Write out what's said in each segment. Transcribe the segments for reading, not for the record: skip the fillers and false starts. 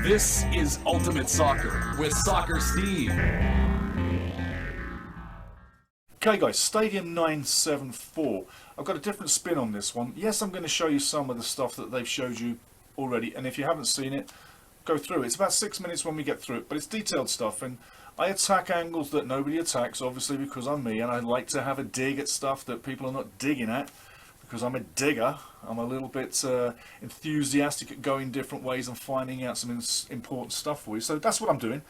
This is Ultimate Soccer with Soccer Steve. Okay guys, Stadium 974. I've got a different spin on this one. Yes, I'm going to show you some of the stuff that they've showed you already, and if you haven't seen it, go through it. It's about 6 minutes when we get through it, but it's detailed stuff, and I attack angles that nobody attacks, obviously, because I'm me, and I like to have a dig at stuff that people are not digging at, because I'm a digger. I'm a little bit enthusiastic at going different ways and finding out some important stuff for you. So that's what I'm doing.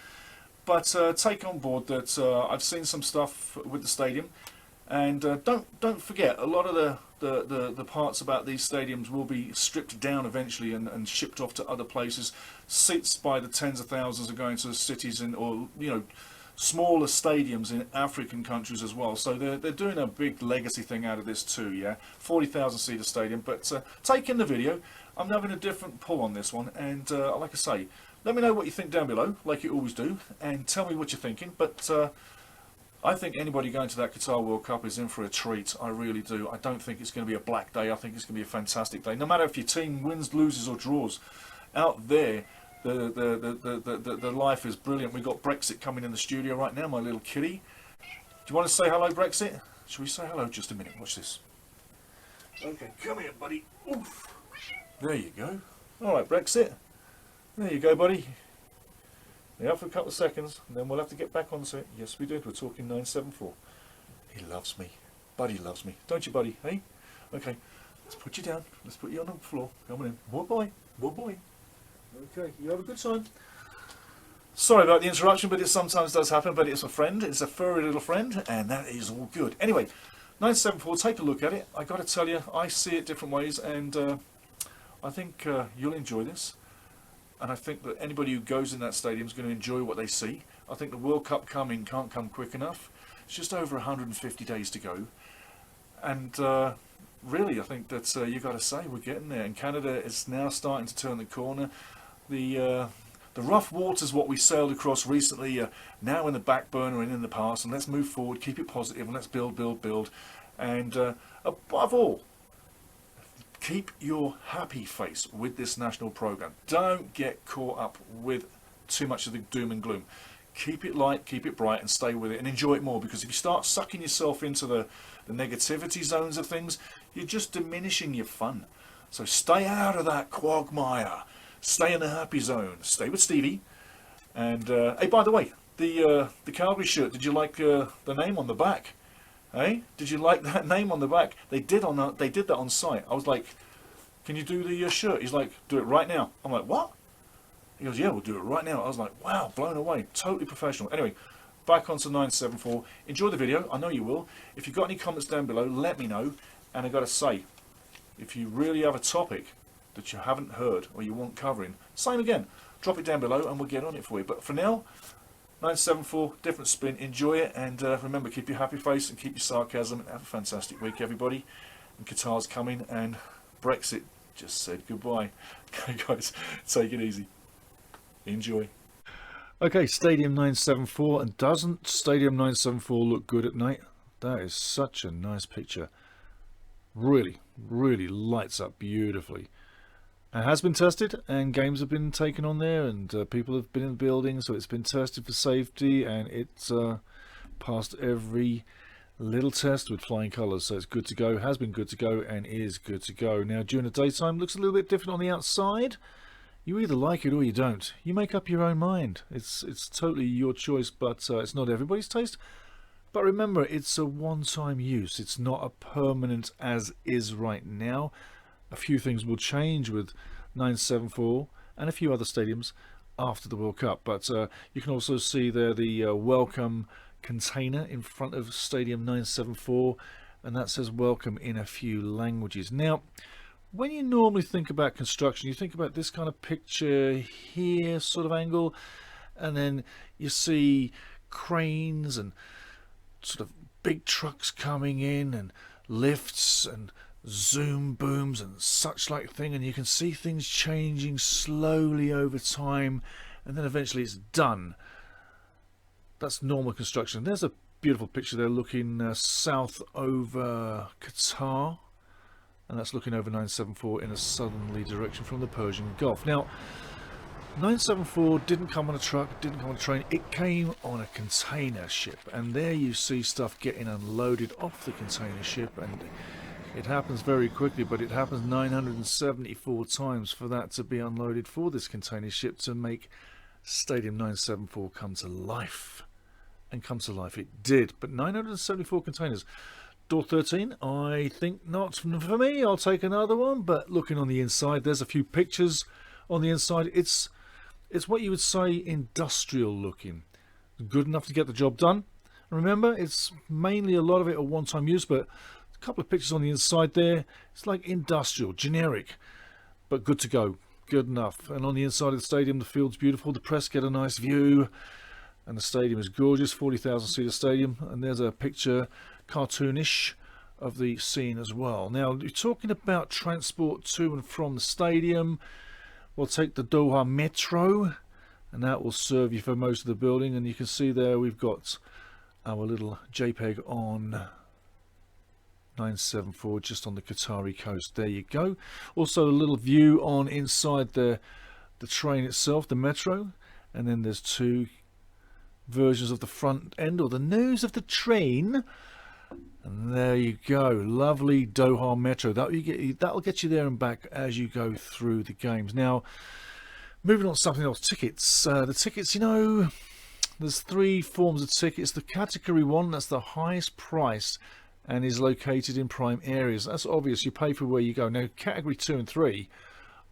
But take on board that I've seen some stuff with the stadium, and don't forget, a lot of the parts about these stadiums will be stripped down eventually and shipped off to other places. Seats by the tens of thousands are going to cities or smaller stadiums in African countries as well. So they're doing a big legacy thing out of this too. Yeah, 40,000 seater stadium. But take in the video. I'm having a different pull on this one, and like I say, let me know what you think down below, like you always do, and tell me what you're thinking. But I think anybody going to that Qatar World Cup is in for a treat. I really do. I don't think it's going to be a black day. I think it's going to be a fantastic day. No matter if your team wins, loses, or draws, out there, the life is brilliant. We've got Brexit coming in the studio right now, my little kitty. Do you want to say hello, Brexit? Shall we say hello? Just a minute. Watch this. Okay, come here, buddy. Oof. There you go. All right, Brexit. There you go, buddy. You're out for a couple of seconds, and then we'll have to get back onto it. Yes, we did. We're talking 974. He loves me. Buddy loves me. Don't you, buddy? Hey? Okay. Let's put you down. Let's put you on the floor. Come on in. Good boy. Good boy. Okay. You have a good time. Sorry about the interruption, but it sometimes does happen. But it's a friend. It's a furry little friend, and that is all good. Anyway, 974. Take a look at it. I got to tell you, I see it different ways, and I think you'll enjoy this. And I think that anybody who goes in that stadium is going to enjoy what they see. I think the World Cup can't come quick enough. It's just over 150 days to go. And really, I think that you've got to say we're getting there. And Canada is now starting to turn the corner. The rough waters, what we sailed across recently, are now in the back burner and in the past. And let's move forward, keep it positive, and let's build, build, build. And above all, keep your happy face with this national program. Don't get caught up with too much of the doom and gloom. Keep it light, keep it bright, and stay with it and enjoy it more, because if you start sucking yourself into the negativity zones of things, you're just diminishing your fun. So stay out of that quagmire. Stay in the happy zone. Stay with Stevie. And hey, by the way, the Calgary shirt, did you like the name on the back? Hey, did you like that name on the back? They did that on site. I was like, can you do the shirt? He's like, do it right now. I'm like, what? He goes, yeah, we'll do it right now. I was like, wow, blown away. Totally professional. Anyway, back onto 974. Enjoy the video. I know you will. If you've got any comments down below, let me know. And I got to say, if you really have a topic that you haven't heard or you want covering, same again. Drop it down below and we'll get on it for you. But for now, 974, different spin. Enjoy it, and remember, keep your happy face and keep your sarcasm, and have a fantastic week, everybody. And Qatar's coming, and Brexit just said goodbye. Okay, guys, take it easy. Enjoy. Okay, Stadium 974, and doesn't Stadium 974 look good at night? That is such a nice picture. Really, really lights up beautifully. It has been tested, and games have been taken on there, and people have been in the building, so it's been tested for safety, and it's passed every little test with flying colours, so it's good to go, has been good to go, and is good to go. Now, during the daytime, looks a little bit different on the outside. You either like it or you don't. You make up your own mind. It's totally your choice, but it's not everybody's taste. But remember, it's a one-time use. It's not a permanent as is right now. A few things will change with 974 and a few other stadiums after the World Cup. But you can also see there the welcome container in front of Stadium 974, and that says welcome in a few languages. Now, when you normally think about construction, you think about this kind of picture here, sort of angle, and then you see cranes and sort of big trucks coming in and lifts and zoom booms and such like thing, and you can see things changing slowly over time, and then eventually it's done. That's normal construction. There's a beautiful picture there looking south over Qatar, and that's looking over 974 in a southerly direction from the Persian Gulf. Now, 974 didn't come on a truck, didn't come on a train, it came on a container ship, and there you see stuff getting unloaded off the container ship, and it happens very quickly, but it happens 974 times for that to be unloaded for this container ship to make Stadium 974 come to life. And come to life it did, but 974 containers. Door 13, I think not for me. I'll take another one, but looking on the inside, there's a few pictures on the inside. It's what you would say industrial looking. Good enough to get the job done. Remember, it's mainly a lot of it a one-time use, but a couple of pictures on the inside there. It's like industrial, generic, but good to go. Good enough. And on the inside of the stadium, the field's beautiful. The press get a nice view. And the stadium is gorgeous, 40,000 seater stadium. And there's a picture, cartoonish, of the scene as well. Now, you're talking about transport to and from the stadium. We'll take the Doha Metro, and that will serve you for most of the building. And you can see there we've got our little JPEG on 974 just on the Qatari coast. There you go. Also a little view on inside the train itself, the metro. And then there's two versions of the front end, or the nose of the train. And there you go, lovely Doha Metro. That'll get you there and back as you go through the games. Now, moving on to something else, tickets. The tickets, you know, there's three forms of tickets. The category 1, that's the highest price and is located in prime areas. That's obvious, you pay for where you go. Now, category 2 and 3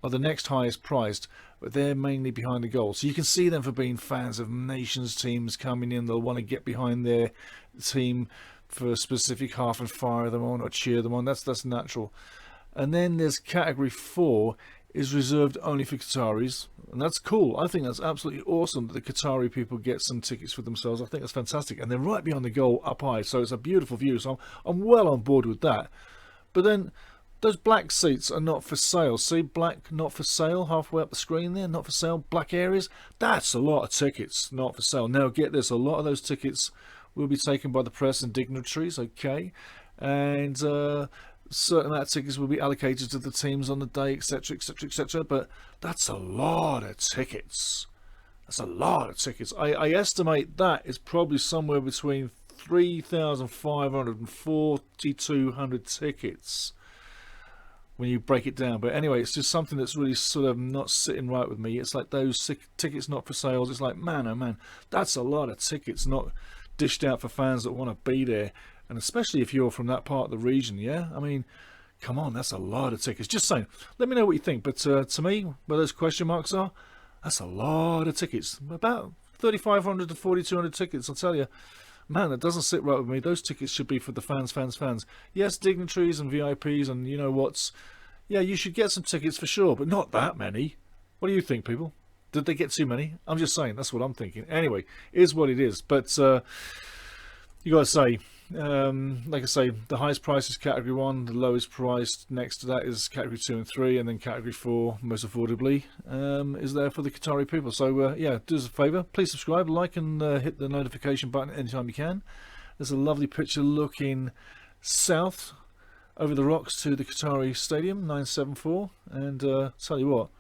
are the next highest priced, but they're mainly behind the goal. So you can see them for being fans of nations teams coming in. They'll want to get behind their team for a specific half and fire them on or cheer them on. That's natural. And then there's category 4 is reserved only for Qataris, and that's cool. I think that's absolutely awesome that the Qatari people get some tickets for themselves. I think that's fantastic, and they're right behind the goal up high, so it's a beautiful view. So I'm well on board with that. But then those black seats are not for sale. See, black not for sale halfway up the screen there, not for sale, black areas. That's a lot of tickets not for sale. Now get this, a lot of those tickets will be taken by the press and dignitaries, okay, and certain amount of tickets will be allocated to the teams on the day, etc, etc, etc. But that's a lot of tickets. That's a lot of tickets. I estimate that is probably somewhere between 3,500 and 4,200 tickets when you break it down. But anyway, it's just something that's really sort of not sitting right with me. It's like those tickets not for sales. It's like, man, oh man, that's a lot of tickets not dished out for fans that want to be there, and especially if you're from that part of the region. Yeah, I mean, come on, that's a lot of tickets. Just saying, let me know what you think. But to me, where those question marks are, that's a lot of tickets. About 3,500 to 4,200 tickets. I'll tell you, man, that doesn't sit right with me. Those tickets should be for the fans. Yes, dignitaries and VIPs, and you know what's, yeah, you should get some tickets for sure, but not that many. What do you think, people? Did they get too many? I'm just saying, that's what I'm thinking. Anyway, it is what it is. But you got to say, like I say, the highest price is category 1, the lowest price next to that is category 2 and 3, and then category 4, most affordably, is there for the Qatari people. So yeah, do us a favour, please subscribe, like, and hit the notification button anytime you can. There's a lovely picture looking south over the rocks to the Qatari Stadium, 974, and tell you what,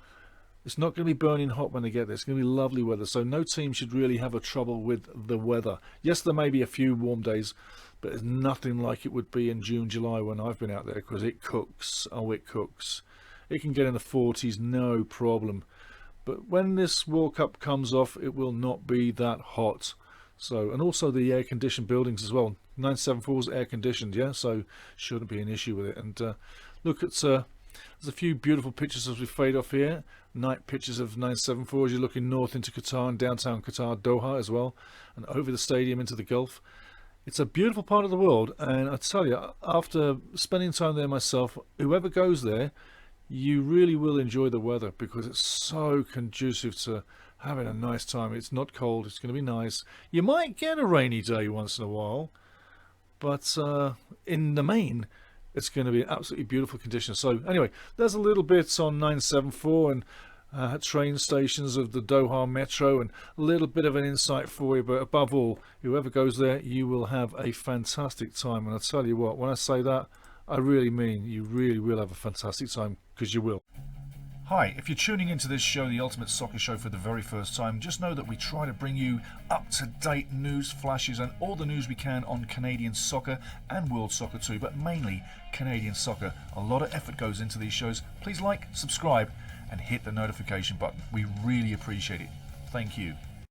it's not going to be burning hot when they get there. It's going to be lovely weather, so no team should really have a trouble with the weather. Yes, there may be a few warm days, but it's nothing like it would be in June, July when I've been out there, because it cooks. Oh, it cooks. It can get in the 40s, no problem. But when this World Cup comes off, it will not be that hot. So, and also the air-conditioned buildings as well. 974 is air-conditioned, yeah, so shouldn't be an issue with it. And look at there's a few beautiful pictures as we fade off here. Night pictures of 974 as you're looking north into Qatar and downtown Qatar, Doha as well, and over the stadium into the Gulf. It's a beautiful part of the world, and I tell you, after spending time there myself, whoever goes there, you really will enjoy the weather, because it's so conducive to having a nice time. It's not cold, it's going to be nice. You might get a rainy day once in a while, but in the main, it's going to be absolutely beautiful conditions. So anyway, there's a little bit on 974 and train stations of the Doha Metro, and a little bit of an insight for you. But above all, whoever goes there, you will have a fantastic time. And I'll tell you what, when I say that, I really mean you really will have a fantastic time, because you will. Hi, if you're tuning into this show, the Ultimate Soccer Show, for the very first time, just know that we try to bring you up-to-date news flashes and all the news we can on Canadian soccer and world soccer too, but mainly Canadian soccer. A lot of effort goes into these shows. Please like, subscribe, and hit the notification button. We really appreciate it. Thank you.